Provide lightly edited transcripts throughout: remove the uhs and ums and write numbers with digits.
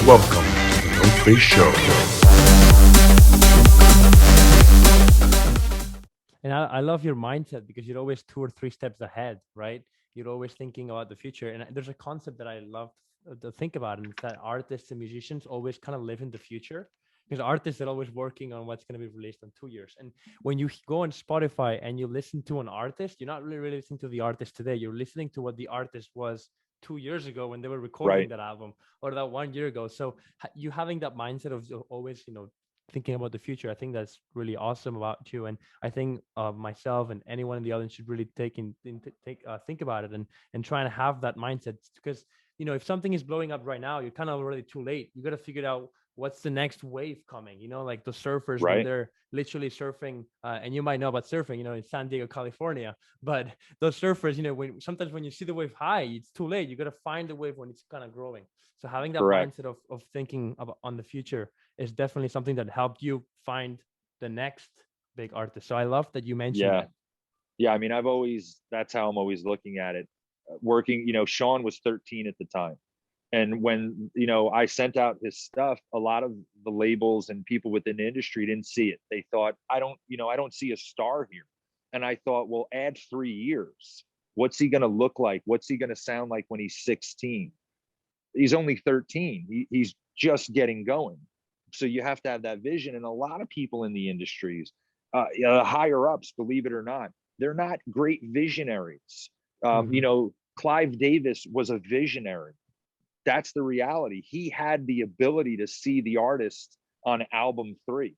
Welcome to the NoFace Show. And I love your mindset because you're always 2 or 3 steps ahead, right? You're always thinking about the future. And there's a concept that I love to think about, and it's that artists and musicians always kind of live in the future. Because artists are always working on what's going to be released in 2 years. And when you go on Spotify and you listen to an artist, you're not really listening to the artist today. You're listening to what the artist was 2 years ago when they were recording Right. that album, or that 1 year ago. So you having that mindset of always, thinking about the future, I think that's really awesome about you. And I think myself and anyone in the audience should really think about it and try and have that mindset, because if something is blowing up right now, you're kind of already too late. You got to figure out what's the next wave coming. Like the surfers when Right. they're literally surfing, and you might know about surfing, in San Diego, California. But those surfers, when you see the wave high, it's too late. You got to find the wave when it's kind of growing. So having that Correct. mindset of thinking about on the future is definitely something that helped you find the next big artist. So I love that you mentioned Yeah. that. Yeah. I mean, that's how I'm always looking at it. Working, Sean was 13 at the time. And when, I sent out his stuff, a lot of the labels and people within the industry didn't see it. They thought, I don't see a star here. And I thought, well, add 3 years. What's he going to look like? What's he going to sound like when he's 16? He's only 13. He's just getting going. So you have to have that vision. And a lot of people in the industries, higher ups, believe it or not, they're not great visionaries. Clive Davis was a visionary. That's the reality. He had the ability to see the artist on album 3.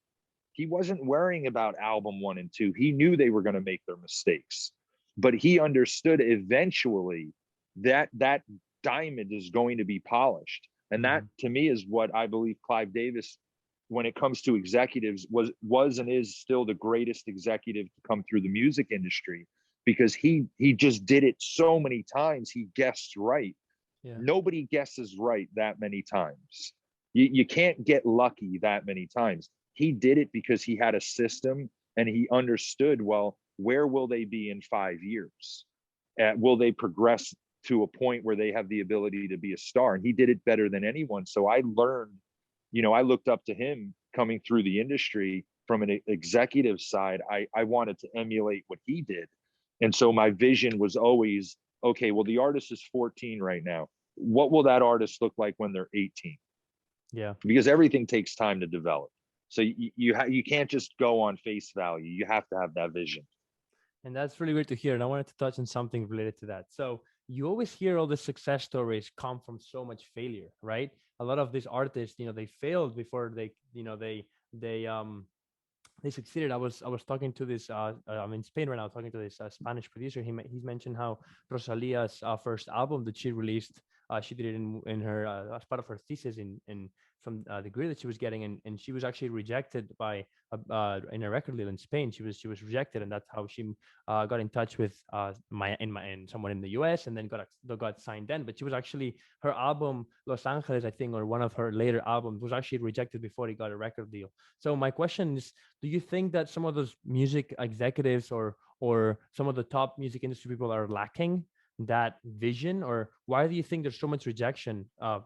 He wasn't worrying about album 1 and 2. He knew they were going to make their mistakes, but he understood eventually that diamond is going to be polished. And that to me is what I believe Clive Davis, when it comes to executives, was and is still the greatest executive to come through the music industry, because he just did it so many times. He guessed right. Yeah. Nobody guesses right that many times. You can't get lucky that many times. He did it because he had a system and he understood, well, where will they be in 5 years? Will they progress to a point where they have the ability to be a star? And he did it better than anyone. So I learned, I looked up to him coming through the industry from an executive side. I wanted to emulate what he did. And so my vision was always, okay, well, the artist is 14 right now. What will that artist look like when they're 18? Yeah. Because everything takes time to develop. So you can't just go on face value. You have to have that vision. And that's really great to hear. And I wanted to touch on something related to that. So you always hear all the success stories come from so much failure, right? A lot of these artists, they failed before they succeeded. I was talking to this. I'm in Spain right now, talking to this Spanish producer. He's mentioned how Rosalia's first album that she released, she did it in her as part of her thesis in from the degree that she was getting, and she was actually rejected by in a record deal in Spain. She was rejected, and that's how she got in touch with someone in the U.S. and then got signed then. But she was actually, her album Los Angeles, I think, or one of her later albums, was actually rejected before he got a record deal. So my question is, do you think that some of those music executives or some of the top music industry people are lacking that vision, or why do you think there's so much rejection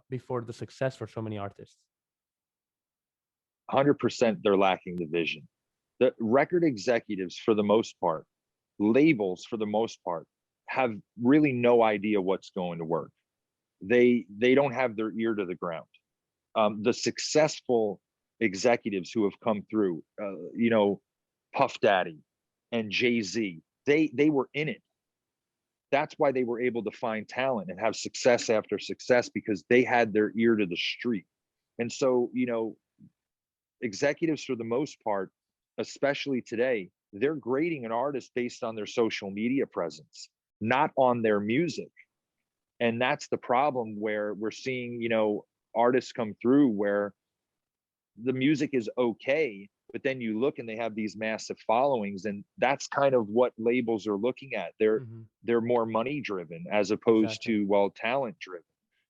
before the success for so many artists? 100% they're lacking the vision. The record executives, for the most part, labels, for the most part, have really no idea what's going to work. They don't have their ear to the ground. The successful executives who have come through, Puff Daddy and Jay-Z, they were in it. That's why they were able to find talent and have success after success, because they had their ear to the street. And so, executives, for the most part, especially today, they're grading an artist based on their social media presence, not on their music. And that's the problem, where we're seeing, artists come through where the music is okay, but then you look and they have these massive followings, and that's kind of what labels are looking at. They're more money driven as opposed to, well, talent driven.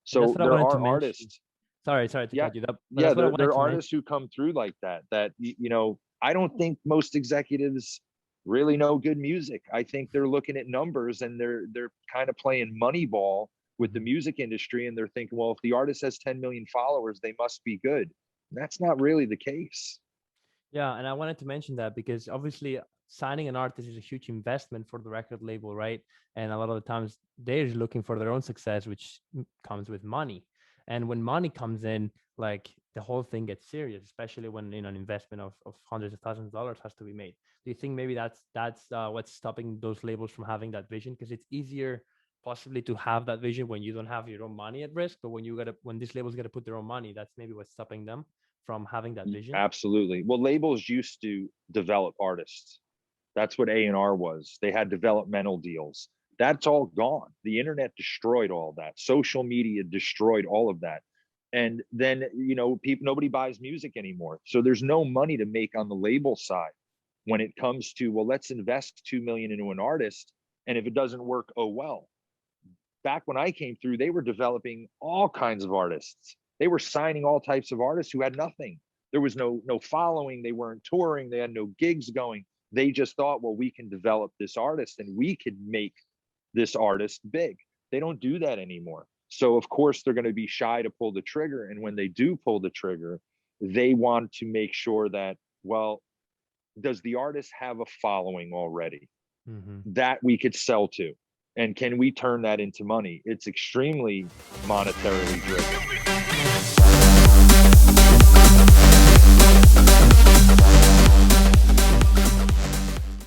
So there are artists. Sorry to cut you. There are artists who come through like that. I don't think most executives really know good music. I think they're looking at numbers and they're kind of playing Moneyball with the music industry, and they're thinking, well, if the artist has 10 million followers, they must be good. And that's not really the case. Yeah, and I wanted to mention that because obviously signing an artist is a huge investment for the record label, right? And a lot of the times they're looking for their own success, which comes with money. And when money comes in, like the whole thing gets serious, especially when an investment of hundreds of thousands of dollars has to be made. Do you think maybe that's what's stopping those labels from having that vision? Because it's easier possibly to have that vision when you don't have your own money at risk, but when these labels got to put their own money, that's maybe what's stopping them from having that vision. Absolutely. Well, labels used to develop artists. That's what A&R was. They had developmental deals. That's all gone. The internet destroyed all that. Social media destroyed all of that. And then, nobody buys music anymore. So there's no money to make on the label side when it comes to, well, let's invest $2 million into an artist. And if it doesn't work, oh, well. Back when I came through, they were developing all kinds of artists. They were signing all types of artists who had nothing. There was no following. They weren't touring. They had no gigs going. They just thought, well, we can develop this artist and we could make this artist big. They don't do that anymore. So of course they're going to be shy to pull the trigger. And when they do pull the trigger, they want to make sure that, well, does the artist have a following already that we could sell to? And can we turn that into money? It's extremely monetarily driven.